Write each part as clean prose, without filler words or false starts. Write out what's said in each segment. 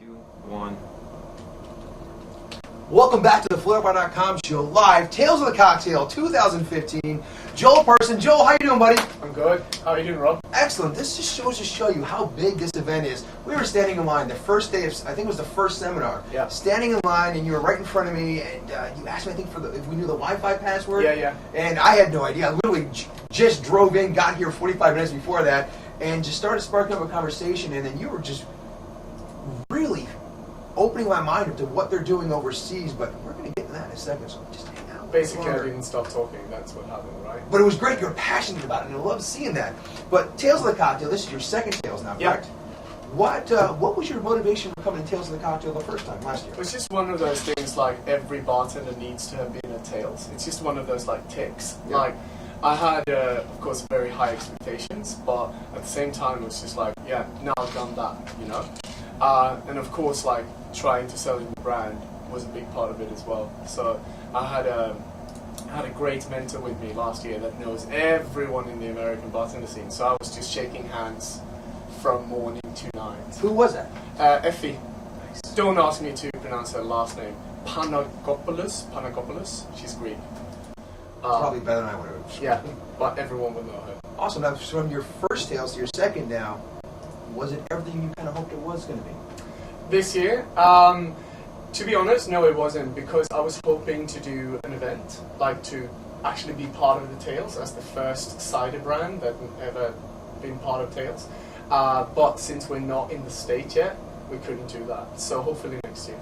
2, 1. Welcome back to the FlairBar.com show, live Tales of the Cocktail 2015. Joel Persson. Joel, how you doing, buddy? I'm good. How are you doing, Rob? Excellent. This just shows to show you how big this event is. We were standing in line the first day of, I think it was the first seminar. Yeah. Standing in line, and you were right in front of me, and you asked me, I think, if we knew the Wi-Fi password. Yeah. And I had no idea. I literally just drove in, got here 45 minutes before that, and just started sparking up a conversation, and then you were just really opening my mind up to what they're doing overseas, but we're going to get to that in a second, so just hang out. Basically, I didn't stop talking. That's what happened, right? But it was great. You're passionate about it, and I love seeing that. But Tales of the Cocktail, this is your second Tales now, correct? What was your motivation for coming to Tales of the Cocktail the first time, last year? It's just one of those things, like, every bartender needs to have been at Tales. It's just one of those, like, ticks. Yeah. Like, I had, of course, very high expectations, but at the same time, it was just like, yeah, now I've done that, you know? And of course, like, trying to sell the brand was a big part of it as well. So I had a great mentor with me last year that knows everyone in the American bartender scene. So I was just shaking hands from morning to night. Who was that? Effie. Nice. Don't ask me to pronounce her last name. Panagopoulos. She's Greek. Probably better than I would have. Yeah, but everyone will know her. Awesome. Now, from your first Tales to your second now, was it everything you kind of hoped it was going to be? This year, to be honest, no, it wasn't, because I was hoping to do an event, like to actually be part of the Tales as the first cider brand that ever been part of Tales. But since we're not in the state yet, we couldn't do that. So hopefully next year.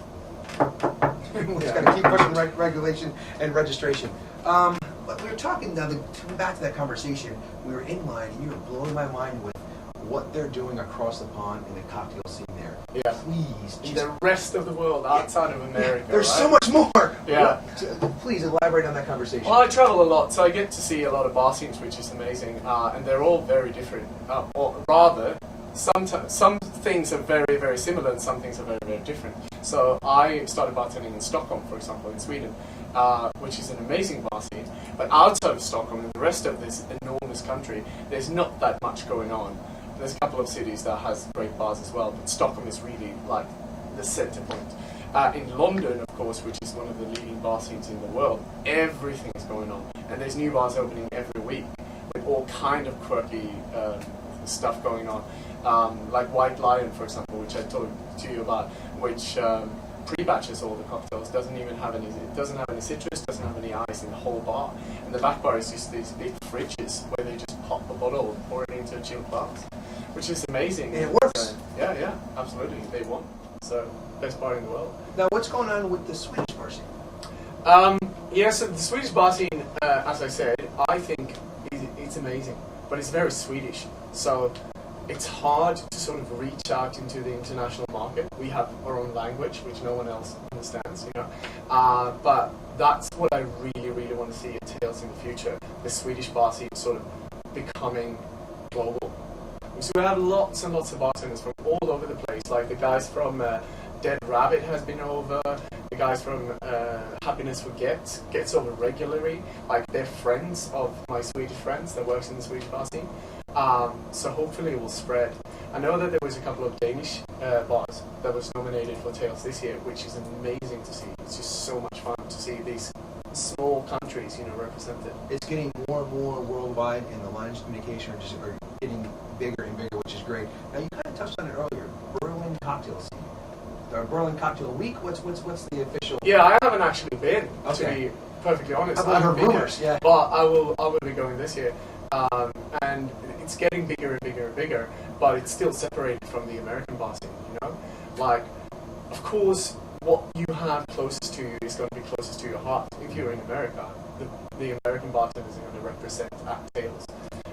We're just going to keep pushing regulation and registration. But we were talking now, coming back to that conversation, we were in line, and you were blowing my mind with what they're doing across the pond in the cocktail scene there. Yeah. Please. In the rest of the world, outside of America, There's right? so much more. Yeah. Please elaborate on that conversation. Well, I travel a lot, so I get to see a lot of bar scenes, which is amazing, and they're all very different. Or rather, some things are very, very similar, and some things are very, very different. So I started bartending in Stockholm, for example, in Sweden, which is an amazing bar scene. But outside of Stockholm, in the rest of this enormous country, there's not that much going on. There's a couple of cities that has great bars as well, but Stockholm is really like the center point. In London, of course, which is one of the leading bar scenes in the world, everything is going on, and there's new bars opening every week with all kind of quirky stuff going on, like White Lion, for example, which I told to you about, which pre-batches all the cocktails, doesn't have any citrus, doesn't have any ice in the whole bar, and the back bar is just these big fridges where they just pop a bottle and pour it into a chilled glass, which is amazing. And it works. Yeah, absolutely. They won. So, best bar in the world. Now, what's going on with the Swedish bar scene? So the Swedish bar scene, as I said, I think it's amazing, but it's very Swedish. So it's hard to sort of reach out into the international market. We have our own language, which no one else understands, you know. But that's what I really, really want to see at Tales in the future. The Swedish bar scene sort of becoming global. So we have lots and lots of bartenders from all over the place. Like the guys from Dead Rabbit has been over. The guys from Happiness Forget gets over regularly. Like they're friends of my Swedish friends that works in the Swedish bar scene. So hopefully it will spread. I know that there was a couple of Danish bars that was nominated for Tales this year, which is amazing to see. It's just so much fun to see these small countries, you know, represented. It's getting more and more worldwide, and the lines of communication are getting bigger and bigger, which is great. Now, you kind of touched on it earlier, Berlin cocktail scene. Or Berlin Cocktail Week, what's the official? Yeah, I haven't actually been, Okay. to be perfectly honest. I've heard been rumors, there, yeah. But I will be going this year. And it's getting bigger and bigger and bigger, but it's still separated from the American bar scene, you know? Like, of course, what you have closest to you is going to be closest to your heart. If you're in America, the American bartenders are going to represent at Tales,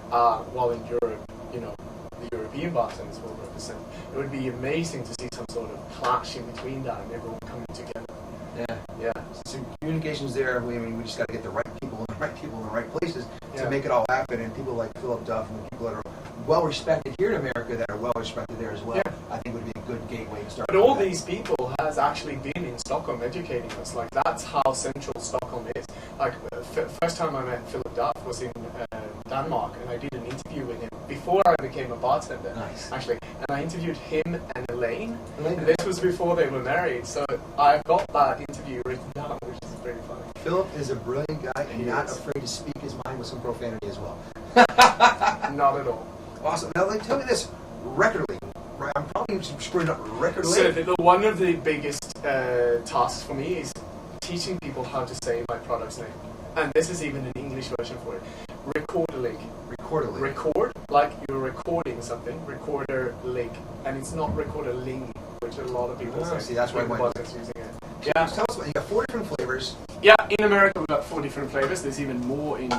while in Europe, you know, the European bartenders will represent. It would be amazing to see some sort of clash in between that and everyone coming together. Yeah. So communication's there. We just got to get the right people in the right places to Yeah. make it all happen. And people like Philip Duff and the people that are well respected here in America that are well respected there as well, Yeah. I think would be a good gateway to start. But all these people has actually been in Stockholm educating us. Like, that's how central Stockholm is. Like, first time I met Philip Duff was in Denmark, and I did an interview with him before I became a bartender. Nice. Actually, and I interviewed him and Elaine. Elaine. And this was before they were married, so I got that interview written down, which is pretty funny. Philip is a brilliant guy and He not is. afraid to speak his mind with some profanity as well. Not at all. Awesome. Now, like, tell me this. Rekorderlig. Right, I'm probably screwing up. So Rekorderlig. one of the biggest tasks for me is teaching people how to say my product's name. And this is even an English version for it. Rekorderlig. Rekorderlig. Record, like you're recording something. Rekorderlig. And it's not rekorderling, which a lot of people say. See, that's why I went with using it. Yeah. Yeah. Tell us about. You got 4 different flavors. Yeah, in America we've got 4 different flavors. There's even more in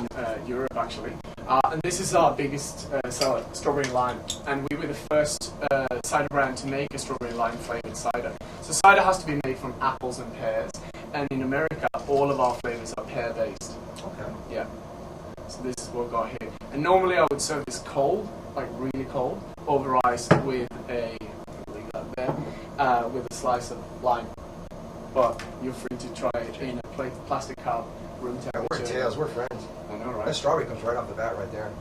Europe actually. And this is our biggest seller, strawberry lime. And we were the first cider brand to make a strawberry lime flavored cider. So cider has to be made from apples and pears. And in America, all of our flavors are pear based. Okay. Yeah. So this is what we've got here. And normally I would serve this cold, like really cold, over ice with a, leave that there, with a slice of lime. But you're free to try it in a plastic cup, room temperature. We're tails. We're friends. I know, right? That strawberry comes right off the bat right there.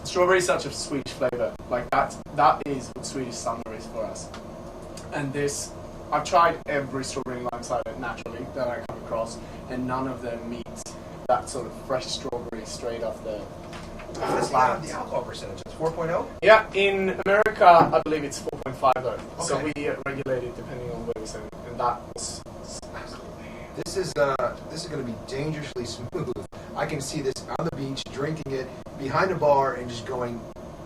Strawberry is such a sweet flavor. Like that is what Swedish summer is for us. And this, I've tried every strawberry and lime cider naturally that I come across, and none of them meets that sort of fresh strawberry straight off the What's the alcohol percentage? It's 4.0? Yeah, in America, I believe it's 4.5 though. So Okay. we regulate it depending on where we send it, and that was This is going to be dangerously smooth. I can see this on the beach, drinking it, behind a bar, and just going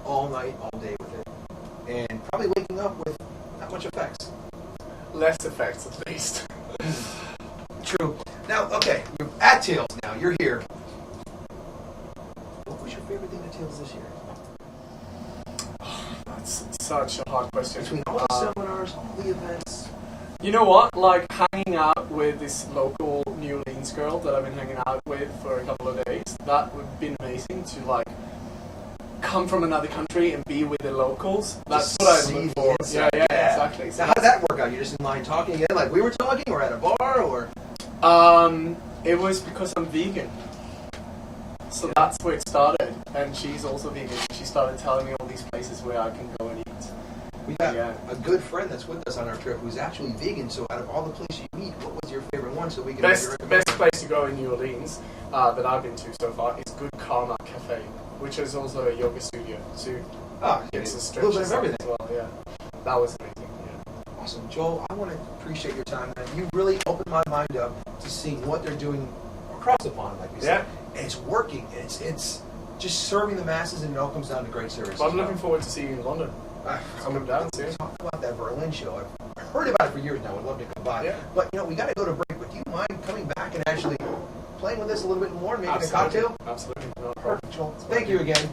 all night, all day with it. And probably waking up with not much effects. less effects at least. True. Now, okay, we're at Tails now. You're here. What was your favorite thing at Tails this year? That's such a hard question. Between all the seminars, all the events. You know what? Like hanging out with this local New Orleans girl that I've been hanging out with for a couple of days, that would have been amazing to like come from another country and be with the locals. That's Just what I see look the for. inside. Yeah, Yeah. exactly. Now, how did that work out? You're just in line talking again, like we were talking, or at a bar, or? It was because I'm vegan. So that's where it started. And she's also vegan. She started telling me all these places where I can go and eat. We got Yeah. a good friend that's with us on our trip who's actually vegan. So out of all the places you eat, what was your favorite one? So we can Best maybe recommend place to go in New Orleans that I've been to so far is Good Karma Cafe, which is also a yoga studio. So a it's a little stretch bit of everything. as well. Yeah, that was amazing. Yeah. Awesome, Joel. I want to appreciate your time, man. You really opened my mind up to seeing what they're doing across the pond, like we said, and it's working. It's just serving the masses, and it all comes down to great service. But I'm looking forward to seeing you in London. I come down soon. Talk about that Berlin show. I've heard about it for years now. I'd love to come by. Yeah. But we got to go to break. But do you mind coming back and actually playing with this a little bit more, making Absolutely. a cocktail? Absolutely. No problem. Perfect, Joel. Thank you again.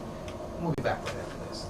We'll be back right after this.